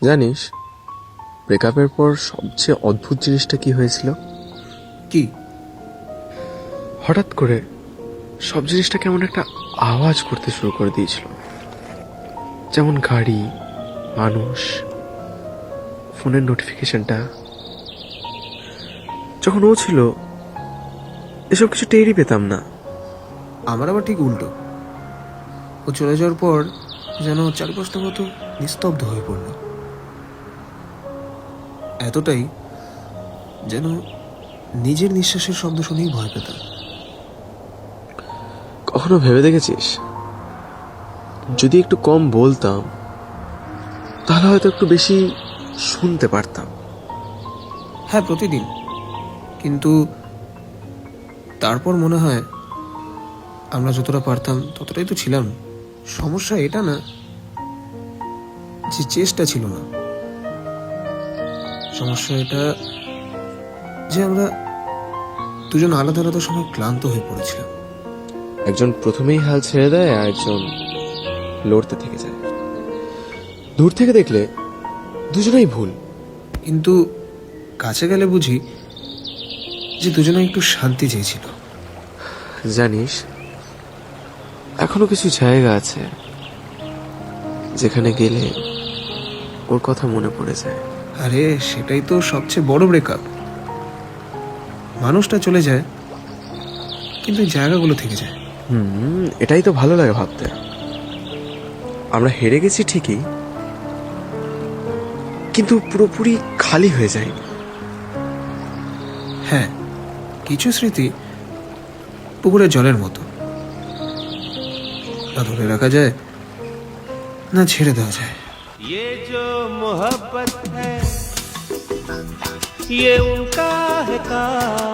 জানিস ব্রেকআপের পর সবচেয়ে অদ্ভুত জিনিসটা কি হয়েছিল? কি? হঠাৎ করে সব জিনিসটা কেমন একটা আওয়াজ করতে শুরু করে দিয়েছিল, যেমন গাড়ি, মানুষ, ফোনের নোটিফিকেশনটা। যখন ও ছিল এসব কিছু টেরই পেতাম না। আমার আবার ঠিক উল্টো। ও চলে যাওয়ার পর যেন চারপাশটা মতো নিস্তব্ধ হয়ে পড়ল, এতটাই যেন নিজের নিঃশ্বাসের শব্দ শুনেই ভয় পেতাম। কখনো ভেবে দেখেছিস যদি একটু কম বলতাম তাহলে হয়তো একটু বেশি শুনতে পারতাম? হ্যাঁ, প্রতিদিন। কিন্তু তারপর মনে হয় আমরা যতটা পারতাম ততটাই তো ছিলাম। সমস্যা এটা না যে চেষ্টা ছিল না, সমস্যা এটা যে আমরা দুজন আলাদা আলাদা সময় ক্লান্ত হয়ে পড়েছিলাম। একজন প্রথমেই হাল ছেড়ে দেয় আর একজন লড়তে থেকে যায়। দূর থেকে দেখলে দুজনেই ভুল, কিন্তু কাছে গেলে বুঝি যে দুজনে একটু শান্তি চেয়েছিল। জানিস এখনো কিছু জায়গা আছে যেখানে গেলে ওর কথা মনে পড়ে যায়। আরে সেটাই তো সবচেয়ে বড় ব্রেকআপ। মানুষটা চলে যায় কিন্তু জায়গাগুলো থেকে যায়। এটাই তো ভালো লাগে ভাবতে। আমরা হেরে গেছি ঠিকই, কিন্তু পুরোপুরি খালি হয়ে যায়। হ্যাঁ, কিছু স্মৃতি পুকুরের জলের মতো, না ধরে রাখা যায় না ছেড়ে দেওয়া যায়। ये जो मोहब्बत है ये उनका है काम।